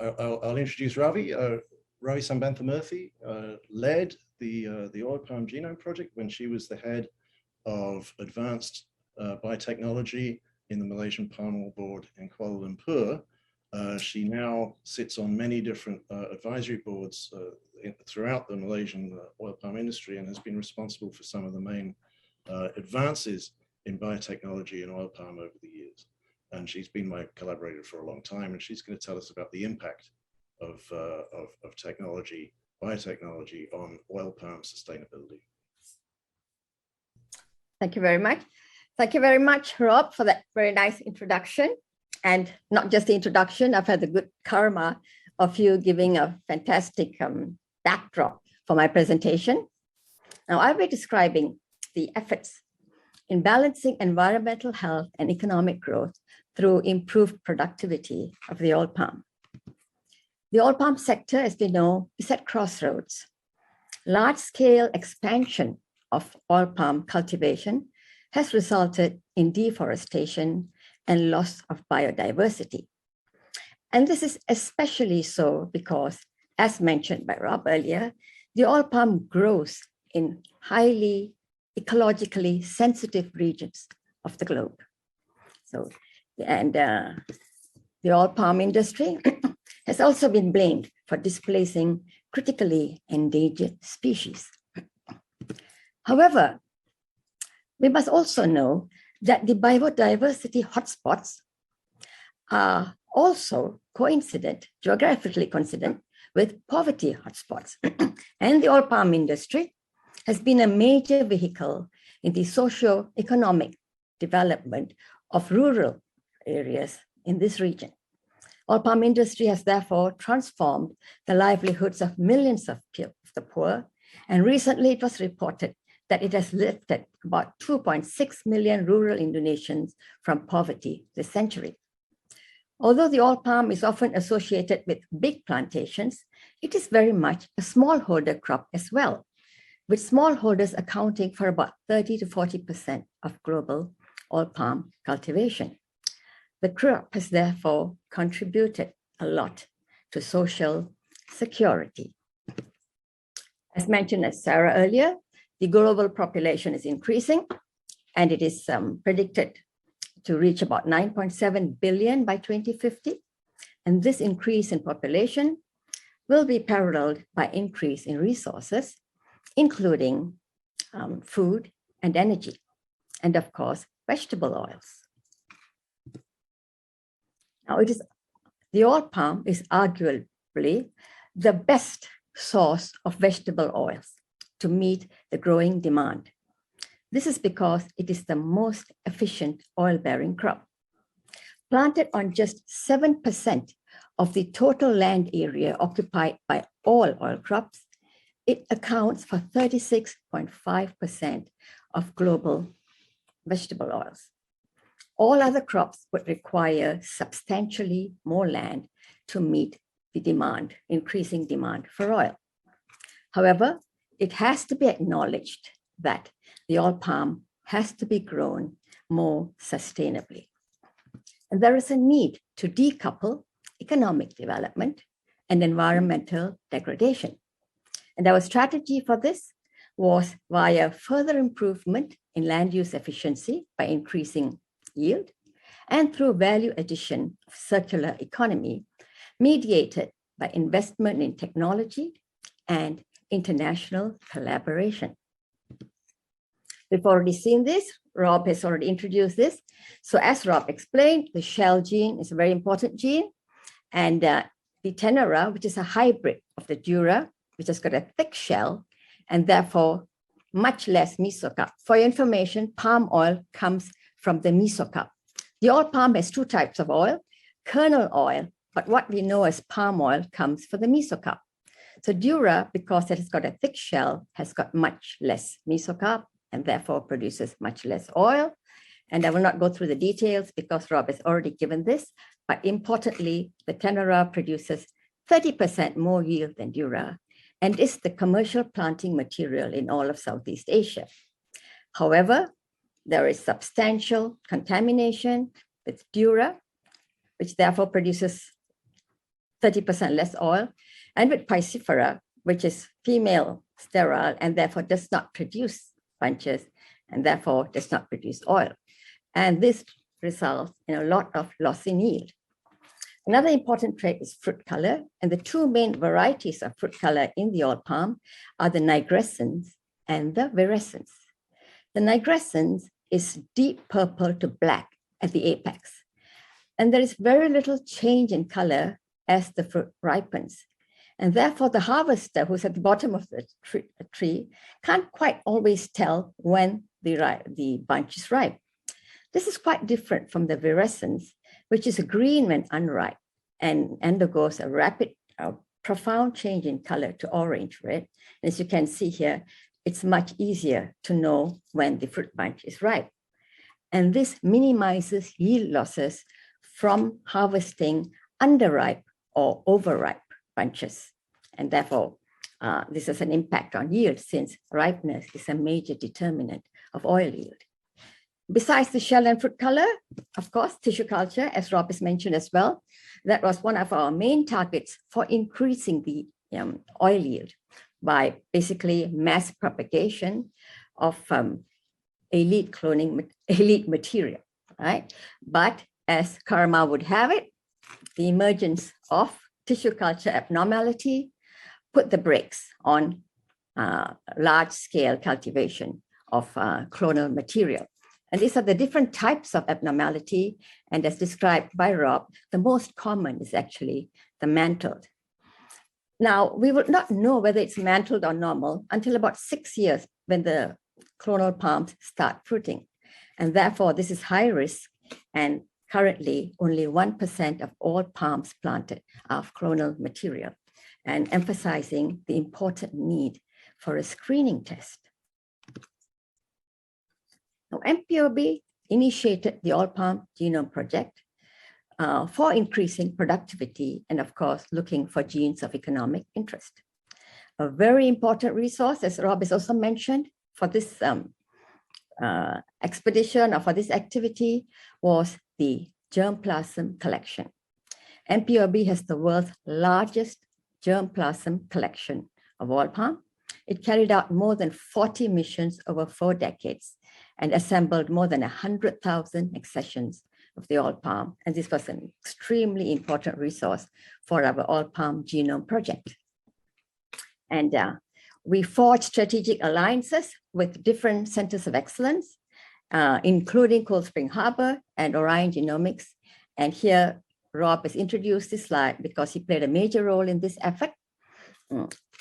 I'll introduce Ravi. Ravi Sambanthamurthi led the oil palm genome project when she was the head of advanced biotechnology in the Malaysian Palm Oil Board in Kuala Lumpur. She now sits on many different advisory boards throughout the Malaysian oil palm industry and has been responsible for some of the main advances in biotechnology and oil palm over the years. And she's been my collaborator for a long time, and she's going to tell us about the impact of technology, biotechnology on oil palm sustainability. Thank you very much. Thank you very much, Rob, for that very nice introduction. And not just the introduction, I've had the good karma of you giving a fantastic backdrop for my presentation. Now, I'll be describing the efforts in balancing environmental health and economic growth through improved productivity of the oil palm. The oil palm sector, as we know, is at crossroads. Large-scale expansion of oil palm cultivation has resulted in deforestation and loss of biodiversity. And this is especially so because, as mentioned by Rob earlier, the oil palm grows in highly ecologically sensitive regions of the globe. So, and the oil palm industry has also been blamed for displacing critically endangered species. However, we must also know that the biodiversity hotspots are also coincident, geographically coincident with poverty hotspots. And the oil palm industry has been a major vehicle in the socio-economic development of rural areas in this region. Oil palm industry has therefore transformed the livelihoods of millions of the poor, and recently it was reported that it has lifted about 2.6 million rural Indonesians from poverty this century. Although the oil palm is often associated with big plantations, it is very much a smallholder crop as well, with smallholders accounting for about 30 to 40% of global oil palm cultivation. The crop has therefore contributed a lot to social security. As mentioned as Sarah earlier, the global population is increasing, and it is predicted to reach about 9.7 billion by 2050. And this increase in population will be paralleled by increase in resources, including food and energy, and of course, vegetable oils. Now, the oil palm is arguably the best source of vegetable oils to meet the growing demand. This is because it is the most efficient oil-bearing crop. Planted on just 7% of the total land area occupied by all oil crops, it accounts for 36.5% of global vegetable oils. All other crops would require substantially more land to meet the demand, increasing demand for oil. However, it has to be acknowledged that the oil palm has to be grown more sustainably. And there is a need to decouple economic development and environmental degradation. And our strategy for this was via further improvement in land use efficiency by increasing yield and through value addition of circular economy mediated by investment in technology and international collaboration. We've already seen this. Rob has already introduced this. So as Rob explained, the shell gene is a very important gene. And the tenera, which is a hybrid of the dura, which has got a thick shell and therefore much less mesocarp. For your information, palm oil comes from the mesocarp. The oil palm has two types of oil, kernel oil, but what we know as palm oil comes from the mesocarp. So dura, because it has got a thick shell, has got much less mesocarp and therefore produces much less oil. And I will not go through the details because Rob has already given this, but importantly, the tenera produces 30% more yield than dura and is the commercial planting material in all of Southeast Asia. However, there is substantial contamination with dura, which therefore produces 30% less oil, and with Piscifera, which is female sterile and therefore does not produce bunches and therefore does not produce oil. And this results in a lot of loss in yield. Another important trait is fruit color, and the two main varieties of fruit color in the oil palm are the nigrescens and the virescens. The nigrescens is deep purple to black at the apex, and there is very little change in color as the fruit ripens. And therefore, the harvester who's at the bottom of the tree can't quite always tell when the bunch is ripe. This is quite different from the virescens, which is green when unripe and undergoes a rapid, profound change in color to orange red. And as you can see here, it's much easier to know when the fruit bunch is ripe. And this minimizes yield losses from harvesting underripe or overripe bunches. And therefore, this has an impact on yield since ripeness is a major determinant of oil yield. Besides the shell and fruit color, of course, tissue culture, as Rob has mentioned as well, that was one of our main targets for increasing the oil yield by basically mass propagation of elite material, right? But as karma would have it, the emergence of tissue culture abnormality put the brakes on large-scale cultivation of clonal material. And these are the different types of abnormality. And as described by Rob, the most common is actually the mantled. Now, we would not know whether it's mantled or normal until about 6 years when the clonal palms start fruiting. And therefore, this is high risk. And currently, only 1% of all palms planted are of clonal material, and emphasizing the important need for a screening test. Now, MPOB initiated the Oil Palm Genome Project for increasing productivity and, of course, looking for genes of economic interest. A very important resource, as Rob has also mentioned, for this expedition or for this activity was the germplasm collection. MPOB has the world's largest germplasm collection of oil palm. It carried out more than 40 missions over 4 decades and assembled more than 100,000 accessions of the oil palm. And this was an extremely important resource for our oil palm genome project. And we forged strategic alliances with different centers of excellence, including Cold Spring Harbor and Orion Genomics. And here, Rob has introduced this slide because he played a major role in this effort.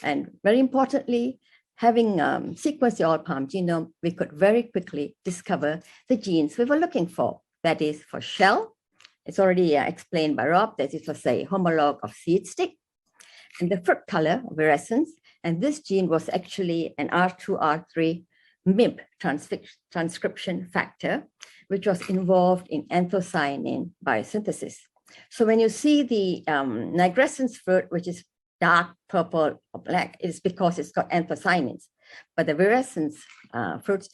And very importantly, having sequenced the oil palm genome, we could very quickly discover the genes we were looking for. That is for shell. It's already explained by Rob that it was a homologue of seed stick. And the fruit color, virescens, and this gene was actually an R2R3 MIB transcription factor, which was involved in anthocyanin biosynthesis. So when you see the nigrescens fruit, which is dark purple or black, it's because it's got anthocyanins. But the virescens fruits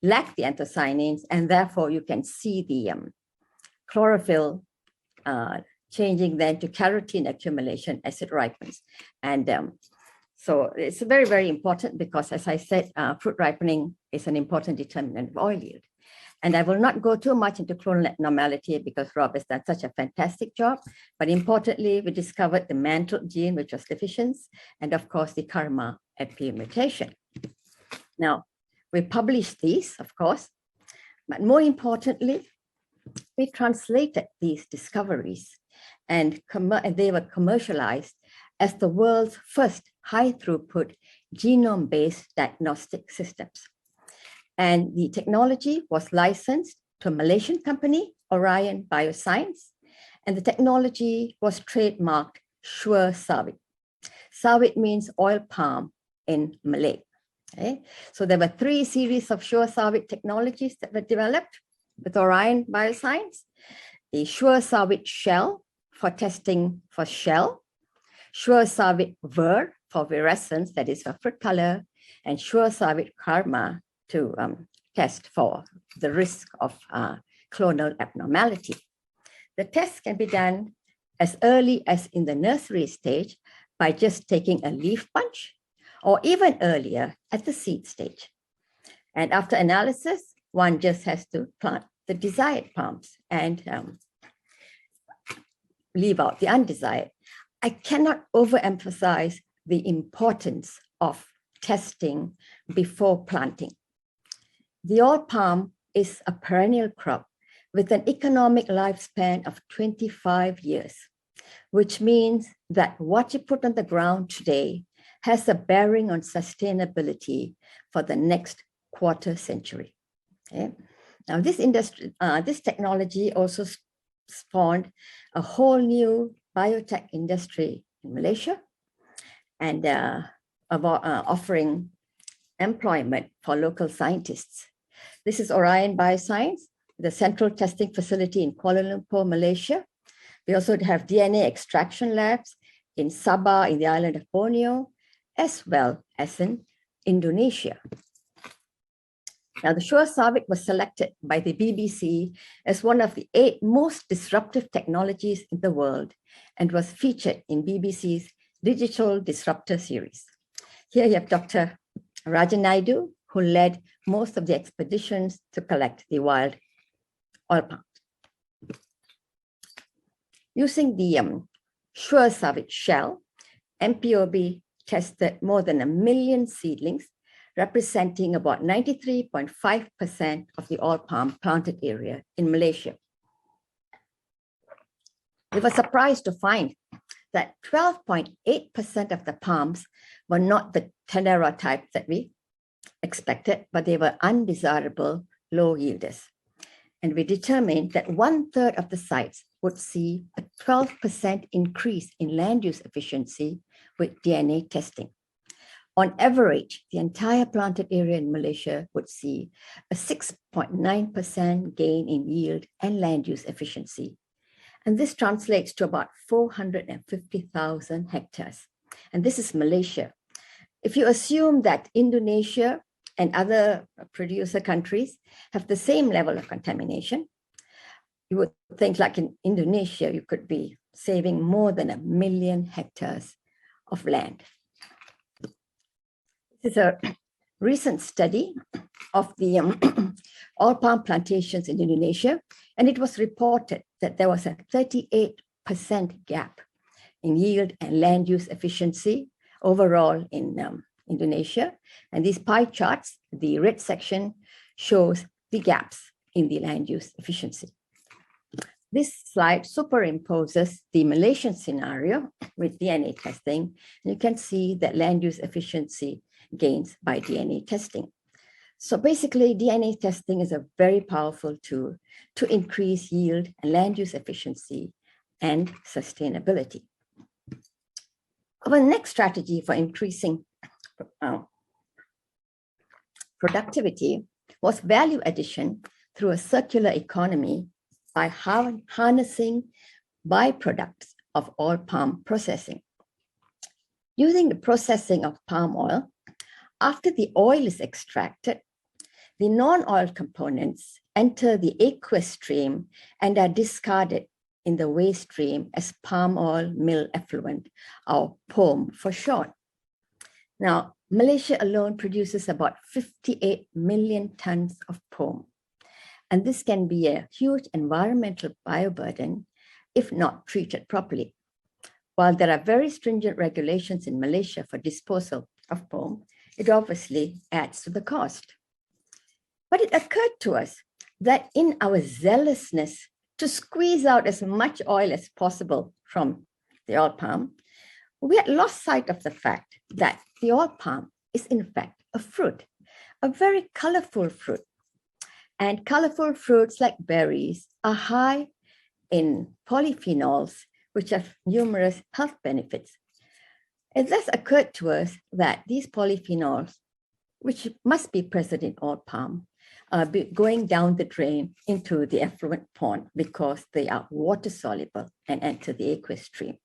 lack the anthocyanins, and therefore you can see the chlorophyll changing then to carotene accumulation as it ripens. And so it's very, very important because, as I said, fruit ripening is an important determinant of oil yield. And I will not go too much into clonal abnormality because Rob has done such a fantastic job. But importantly, we discovered the mantled gene, which was deficient, and of course, the karma FP mutation. Now, we published these, of course, but more importantly, we translated these discoveries and they were commercialized as the world's first high-throughput genome-based diagnostic systems. And the technology was licensed to a Malaysian company, Orion Bioscience, and the technology was trademarked Sure Sawit. Sawit means oil palm in Malay. Okay? So there were 3 series of Sure Sawit technologies that were developed with Orion Bioscience. The Sure Sawit shell for testing for shell, Sure Sawit ver for virescence, that is for fruit color, and Sure Sawit karma to test for the risk of clonal abnormality. The test can be done as early as in the nursery stage by just taking a leaf bunch, or even earlier at the seed stage. And after analysis, one just has to plant the desired palms and leave out the undesired. I cannot overemphasize the importance of testing before planting. The oil palm is a perennial crop with an economic lifespan of 25 years, which means that what you put on the ground today has a bearing on sustainability for the next quarter century. Okay? Now, this technology also spawned a whole new biotech industry in Malaysia and offering employment for local scientists. This is Orion Bioscience, the central testing facility in Kuala Lumpur, Malaysia. We also have DNA extraction labs in Sabah, in the island of Borneo, as well as in Indonesia. Now, the SureSarvik was selected by the BBC as one of the 8 most disruptive technologies in the world and was featured in BBC's Digital Disruptor series. Here you have Dr. Rajanaidu, who led most of the expeditions to collect the wild oil palm. Using the SureSarvik shell, MPOB tested more than 1 million seedlings, representing about 93.5% of the oil palm planted area in Malaysia. We were surprised to find that 12.8% of the palms were not the Tenera type that we expected, but they were undesirable low yielders. And we determined that 1/3 of the sites would see a 12% increase in land use efficiency with DNA testing. On average, the entire planted area in Malaysia would see a 6.9% gain in yield and land use efficiency. And this translates to about 450,000 hectares. And this is Malaysia. If you assume that Indonesia and other producer countries have the same level of contamination, you would think like in Indonesia, you could be saving more than 1 million hectares of land. This is a recent study of the oil palm plantations in Indonesia, and it was reported that there was a 38% gap in yield and land use efficiency overall in Indonesia. And these pie charts, the red section shows the gaps in the land use efficiency. This slide superimposes the Malaysian scenario with DNA testing. And you can see that land use efficiency gains by DNA testing. So basically, DNA testing is a very powerful tool to increase yield and land use efficiency and sustainability. Our next strategy for increasing productivity was value addition through a circular economy by harnessing byproducts of oil palm processing. Using the processing of palm oil, after the oil is extracted, the non-oil components enter the aqueous stream and are discarded in the waste stream as palm oil mill effluent, or POM for short. Now, Malaysia alone produces about 58 million tons of POM. And this can be a huge environmental bioburden if not treated properly. While there are very stringent regulations in Malaysia for disposal of POM, it obviously adds to the cost. But it occurred to us that in our zealousness to squeeze out as much oil as possible from the oil palm, we had lost sight of the fact that the oil palm is in fact a fruit, a very colorful fruit. And colorful fruits like berries are high in polyphenols, which have numerous health benefits. It thus occurred to us that these polyphenols, which must be present in oil palm, are going down the drain into the effluent pond because they are water soluble and enter the aqueous stream.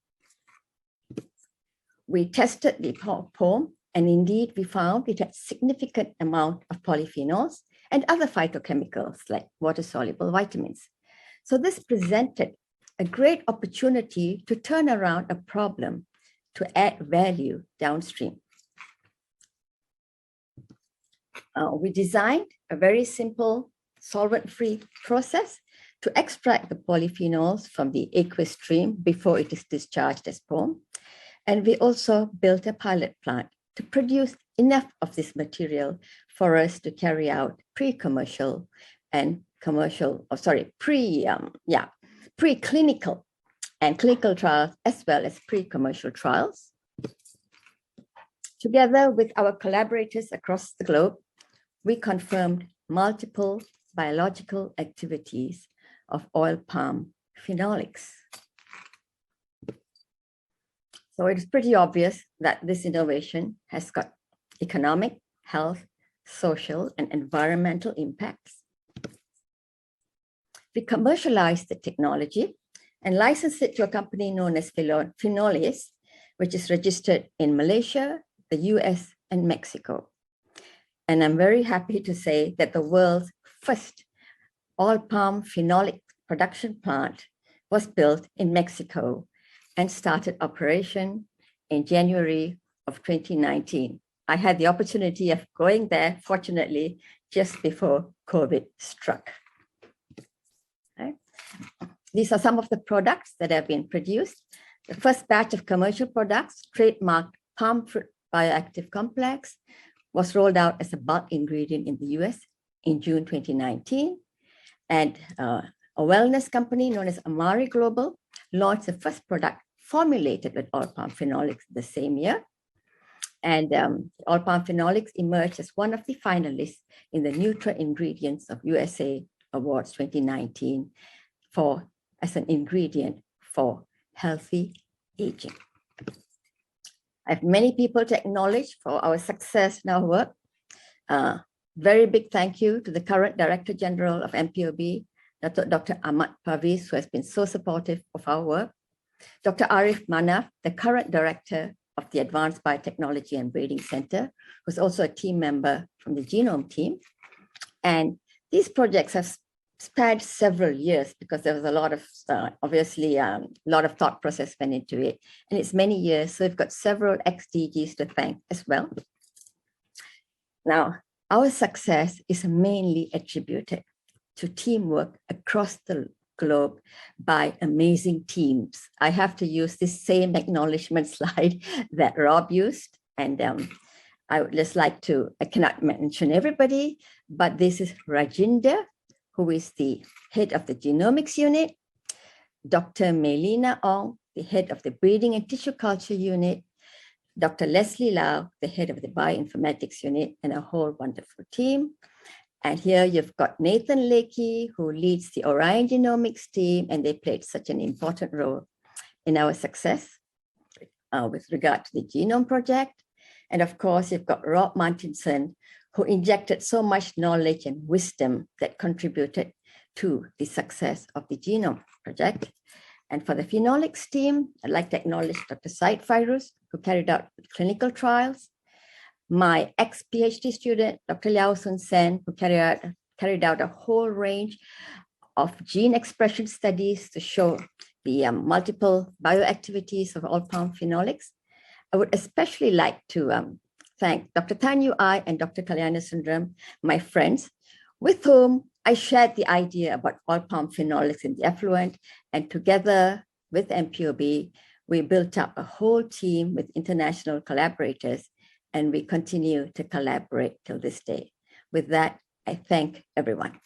We tested the POM, and indeed we found it had significant amount of polyphenols and other phytochemicals like water-soluble vitamins. So this presented a great opportunity to turn around a problem to add value downstream. We designed a very simple solvent-free process to extract the polyphenols from the aqueous stream before it is discharged as POM. And we also built a pilot plant to produce enough of this material for us to carry out pre-commercial and preclinical and clinical trials, as well as pre-commercial trials. Together with our collaborators across the globe, we confirmed multiple biological activities of oil palm phenolics. So it's pretty obvious that this innovation has got economic, health, social, and environmental impacts. We commercialized the technology and licensed it to a company known as PHENOLICS, which is registered in Malaysia, the US, and Mexico. And I'm very happy to say that the world's first oil palm phenolic production plant was built in Mexico and started operation in January of 2019. I had the opportunity of going there, fortunately, just before COVID struck. Okay. These are some of the products that have been produced. The first batch of commercial products, trademarked palm fruit bioactive complex, was rolled out as a bulk ingredient in the US in June 2019. And a wellness company known as Amari Global launched the first product formulated with oil palm phenolics the same year. And oil palm phenolics emerged as one of the finalists in the Nutra Ingredients of USA Awards 2019 as an ingredient for healthy aging. I have many people to acknowledge for our success in our work. Very big thank you to the current Director General of MPOB, Dr. Ahmad Parviz, who has been so supportive of our work. Dr. Arif Manaf, the current Director of the Advanced Biotechnology and Breeding Center, who's also a team member from the Genome team. And these projects have spanned several years because there was a lot of, obviously, a lot of thought process went into it. And it's many years, so we've got several ex-DGs to thank as well. Now, our success is mainly attributed to teamwork across the globe by amazing teams. I have to use this same acknowledgement slide that Rob used. And I would just like to, I cannot mention everybody, but this is Rajinder, who is the head of the genomics unit, Dr. Melina Ong, the head of the breeding and tissue culture unit, Dr. Leslie Lau, the head of the bioinformatics unit, and a whole wonderful team. And here you've got Nathan Lakey, who leads the Orion Genomics team, and they played such an important role in our success with regard to the Genome Project. And of course, you've got Rob Martinson, who injected so much knowledge and wisdom that contributed to the success of the Genome Project. And for the Phenolics team, I'd like to acknowledge Dr. Said Fairuz, who carried out clinical trials, my ex-PhD student, Dr. Liao Sun Sen, who carried out a whole range of gene expression studies to show the multiple bioactivities of oil palm phenolics. I would especially like to thank Dr. Tan Yu Ai and Dr. Kalyana Sundram, my friends, with whom I shared the idea about oil palm phenolics in the effluent, and together with MPOB, we built up a whole team with international collaborators, and we continue to collaborate till this day. With that, I thank everyone.